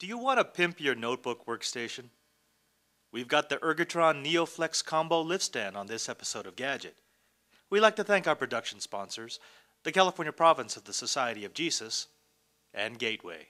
Do you want to pimp your notebook workstation? We've got the Ergotron Neo-Flex combo lift stand on this episode of Gadget. We'd like to thank our production sponsors, the California Province of the Society of Jesus, and Gateway.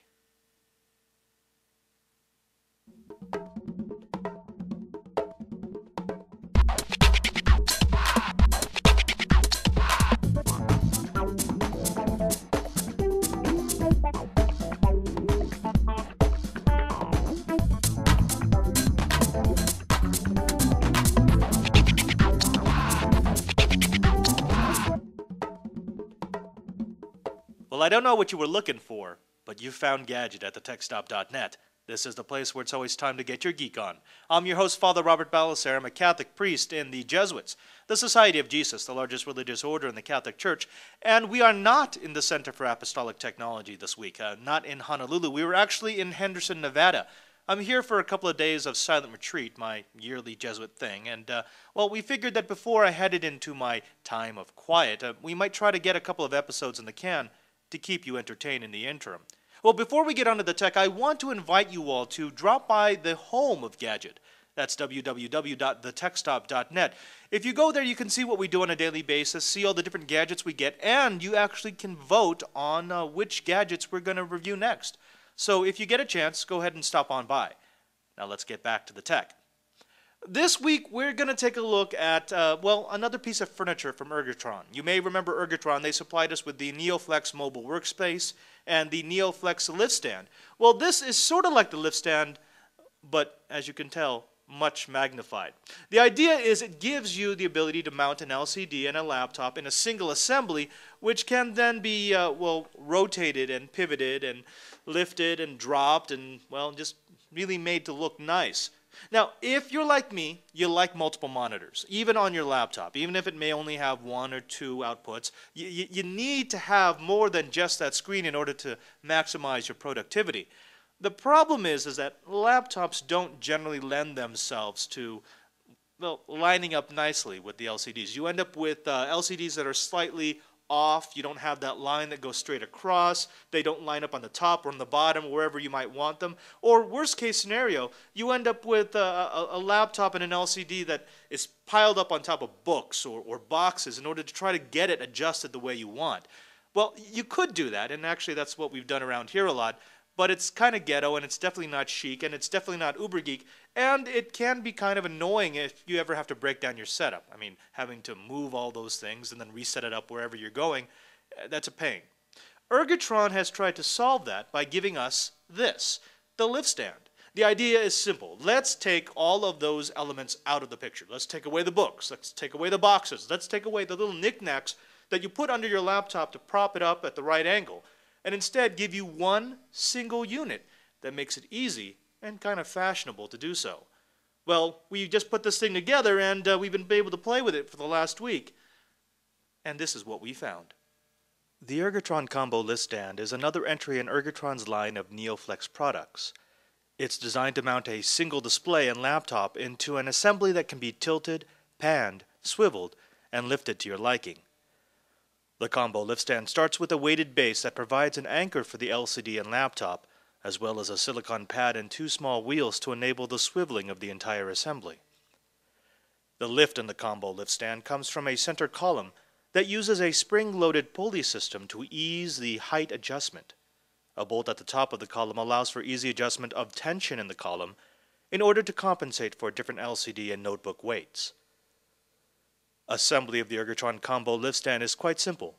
Well, I don't know what you were looking for, but you found Gadget at thetechstop.net. This is the place where it's always time to get your geek on. I'm your host, Father Robert Balaser. I'm a Catholic priest in the JESUITS, the Society of Jesus, the largest religious order in the Catholic Church. And we are not in the Center for Apostolic Technology this week, not in Honolulu. We were actually in Henderson, Nevada. I'm here for a couple of days of silent retreat, my yearly Jesuit thing, and, we figured that before I headed into my time of quiet, we might try to get a couple of episodes in the can to keep you entertained in the interim. Well, before we get onto the tech, I want to invite you all to drop by the home of Gadget. That's www.thetechstop.net. If you go there, you can see what we do on a daily basis, see all the different gadgets we get, and you actually can vote on which gadgets we're going to review next. So if you get a chance, go ahead and stop on by. Now let's get back to the tech. This week, we're going to take a look at, another piece of furniture from Ergotron. You may remember Ergotron. They supplied us with the Neo-Flex mobile workspace and the Neo-Flex lift stand. Well, this is sort of like the lift stand, but as you can tell, much magnified. The idea is it gives you the ability to mount an LCD and a laptop in a single assembly, which can then be, rotated and pivoted and lifted and dropped and, just really made to look nice. Now, if you're like me, you like multiple monitors, even on your laptop, even if it may only have one or two outputs, you need to have more than just that screen in order to maximize your productivity. The problem is that laptops don't generally lend themselves to, lining up nicely with the LCDs. You end up with LCDs that are slightly off. You don't have that line that goes straight across. They don't line up on the top or on the bottom, wherever you might want them. Or worst case scenario, you end up with a laptop and an LCD that is piled up on top of books or boxes in order to try to get it adjusted the way you want. Well, you could do that, and actually that's what we've done around here a lot, but it's kind of ghetto, and it's definitely not chic, and it's definitely not uberGeek, and it can be kind of annoying if you ever have to break down your setup. I mean, having to move all those things and then reset it up wherever you're going, that's a pain. Ergotron has tried to solve that by giving us this, the lift stand. The idea is simple. Let's take all of those elements out of the picture. Let's take away the books. Let's take away the boxes. Let's take away the little knickknacks that you put under your laptop to prop it up at the right angle, and instead give you one single unit that makes it easy and kind of fashionable to do so. Well, we just put this thing together, and we've been able to play with it for the last week, and this is what we found. The Ergotron Combo Lift Stand is another entry in Ergotron's line of Neo-Flex products. It's designed to mount a single display and laptop into an assembly that can be tilted, panned, swiveled, and lifted to your liking. The combo lift stand starts with a weighted base that provides an anchor for the LCD and laptop, as well as a silicone pad and two small wheels to enable the swiveling of the entire assembly. The lift in the combo lift stand comes from a center column that uses a spring-loaded pulley system to ease the height adjustment. A bolt at the top of the column allows for easy adjustment of tension in the column in order to compensate for different LCD and notebook weights. Assembly of the Ergotron Combo Lift Stand is quite simple.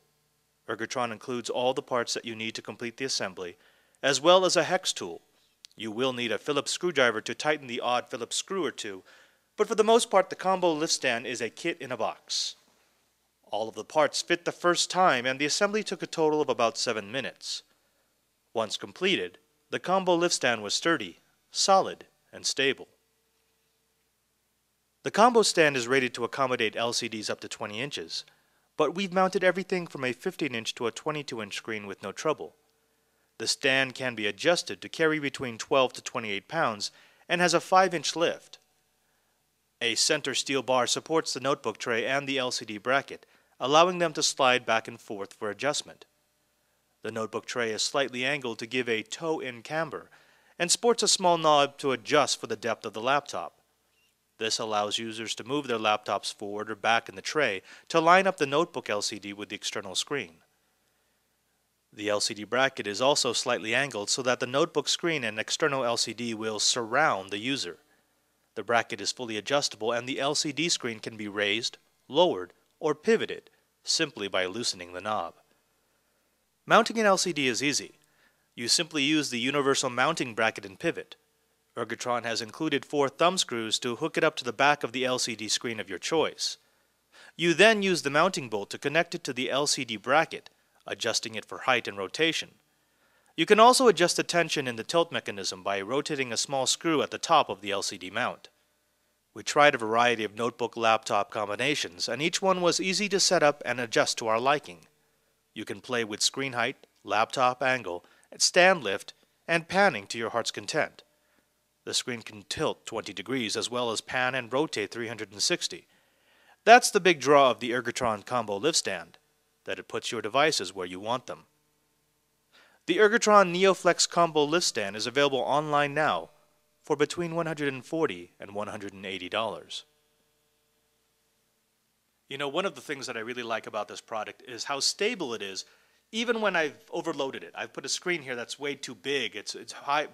Ergotron includes all the parts that you need to complete the assembly, as well as a hex tool. You will need a Phillips screwdriver to tighten the odd Phillips screw or two, but for the most part the Combo Lift Stand is a kit in a box. All of the parts fit the first time, and the assembly took a total of about 7 minutes. Once completed, the Combo Lift Stand was sturdy, solid, and stable. The combo stand is rated to accommodate LCDs up to 20 inches, but we've mounted everything from a 15-inch to a 22-inch screen with no trouble. The stand can be adjusted to carry between 12 to 28 pounds and has a 5-inch lift. A center steel bar supports the notebook tray and the LCD bracket, allowing them to slide back and forth for adjustment. The notebook tray is slightly angled to give a toe-in camber, and sports a small knob to adjust for the depth of the laptop. This allows users to move their laptops forward or back in the tray to line up the notebook LCD with the external screen. The LCD bracket is also slightly angled so that the notebook screen and external LCD will surround the user. The bracket is fully adjustable and the LCD screen can be raised, lowered, or pivoted simply by loosening the knob. Mounting an LCD is easy. You simply use the universal mounting bracket and pivot. Ergotron has included 4 thumb screws to hook it up to the back of the LCD screen of your choice. You then use the mounting bolt to connect it to the LCD bracket, adjusting it for height and rotation. You can also adjust the tension in the tilt mechanism by rotating a small screw at the top of the LCD mount. We tried a variety of notebook-laptop combinations, and each one was easy to set up and adjust to our liking. You can play with screen height, laptop angle, stand lift, and panning to your heart's content. The screen can tilt 20 degrees as well as pan and rotate 360. That's the big draw of the Ergotron Combo Lift Stand, that it puts your devices where you want them. The Ergotron Neo-Flex Combo Lift Stand is available online now for between $140 and $180. You know, one of the things that I really like about this product is how stable it is, even when I've overloaded it. I've put a screen here that's way too big. It's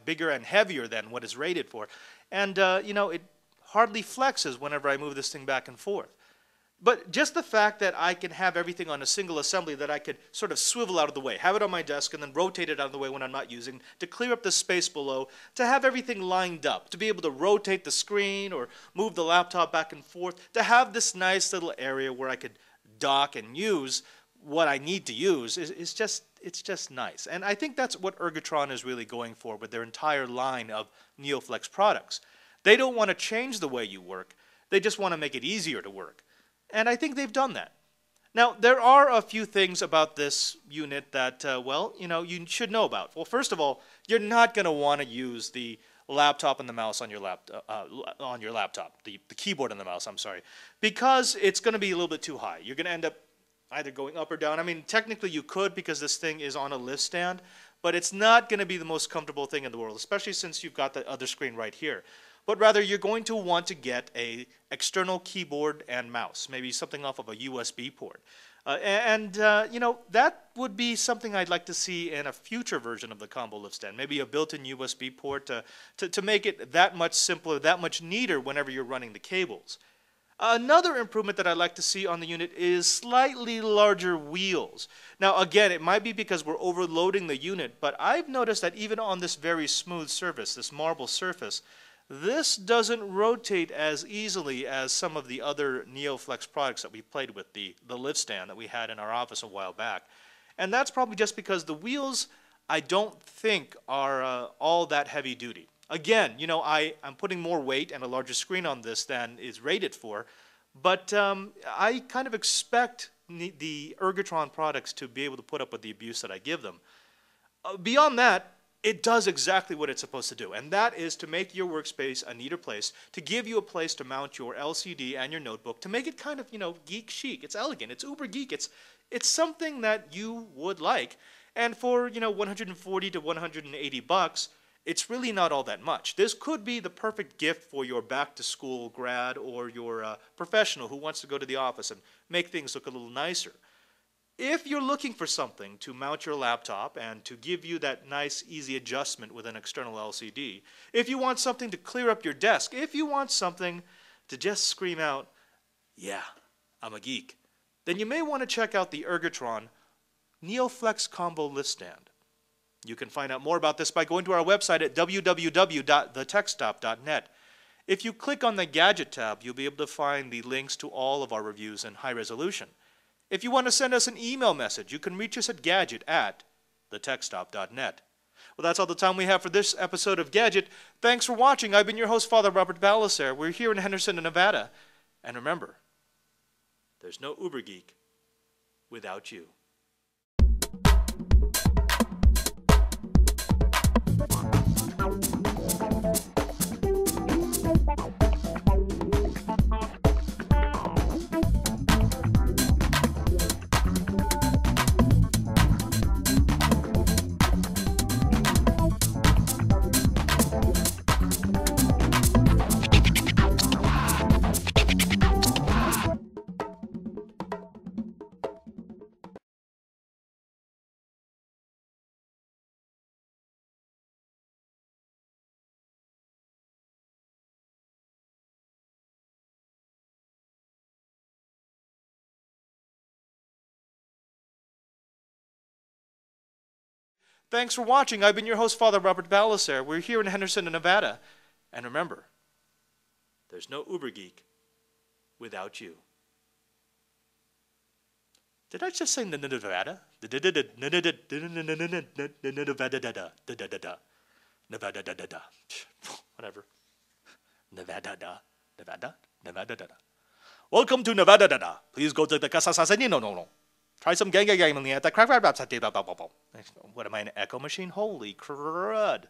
bigger and heavier than what it's rated for. And, you know, it hardly flexes whenever I move this thing back and forth. But just the fact that I can have everything on a single assembly that I could sort of swivel out of the way, have it on my desk and then rotate it out of the way when I'm not using, to clear up the space below, to have everything lined up, to be able to rotate the screen or move the laptop back and forth, to have this nice little area where I could dock and use what I need to use it's just nice. And I think that's what Ergotron is really going for with their entire line of Neo-Flex products. They don't want to change the way you work. They just want to make it easier to work. And I think they've done that. Now, there are a few things about this unit that, well, you know, you should know about. Well, first of all, you're not going to want to use the laptop and the mouse on your laptop, the keyboard and the mouse, I'm sorry, because it's going to be a little bit too high. You're going to end up either going up or down. I mean, technically you could because this thing is on a lift stand, but it's not going to be the most comfortable thing in the world, especially since you've got the other screen right here. But rather, you're going to want to get an external keyboard and mouse, maybe something off of a USB port. You know, that would be something I'd like to see in a future version of the Combo Lift Stand, maybe a built-in USB port to make it that much simpler, that much neater whenever you're running the cables. Another improvement that I'd like to see on the unit is slightly larger wheels. Now again, it might be because we're overloading the unit, but I've noticed that even on this very smooth surface, this marble surface, this doesn't rotate as easily as some of the other Neo-Flex products that we played with, the lift stand that we had in our office a while back. And that's probably just because the wheels, I don't think, are all that heavy duty. Again, you know, I'm putting more weight and a larger screen on this than is rated for, but I kind of expect the Ergotron products to be able to put up with the abuse that I give them. Beyond that, it does exactly what it's supposed to do, and that is to make your workspace a neater place, to give you a place to mount your LCD and your notebook, to make it kind of, you know, geek chic. It's elegant, it's uberGeek, it's something that you would like, and for, you know, 140 to 180 bucks, it's really not all that much. This could be the perfect gift for your back-to-school grad or your professional who wants to go to the office and make things look a little nicer. If you're looking for something to mount your laptop and to give you that nice, easy adjustment with an external LCD, if you want something to clear up your desk, if you want something to just scream out, yeah, I'm a geek, then you may want to check out the Ergotron Neo-Flex Combo Lift Stand. You can find out more about this by going to our website at www.thetechstop.net. If you click on the Gadget tab, you'll be able to find the links to all of our reviews in high resolution. If you want to send us an email message, you can reach us at gadget@thetechstop.net. Well, that's all the time we have for this episode of Gadget. Thanks for watching. I've been your host, Father Robert Balaser. We're here in Henderson, Nevada. And remember, there's no uberGeek without you. Thanks for watching. I've been your host, Father Robert Balaser. We're here in Henderson, Nevada. And remember, there's no uberGeek without you. Did I just say Nevada? Nevada. Whatever. Nevada. Welcome to Nevada. Please go to the casa. No. Try some gang. What am I, an echo machine? Holy crud.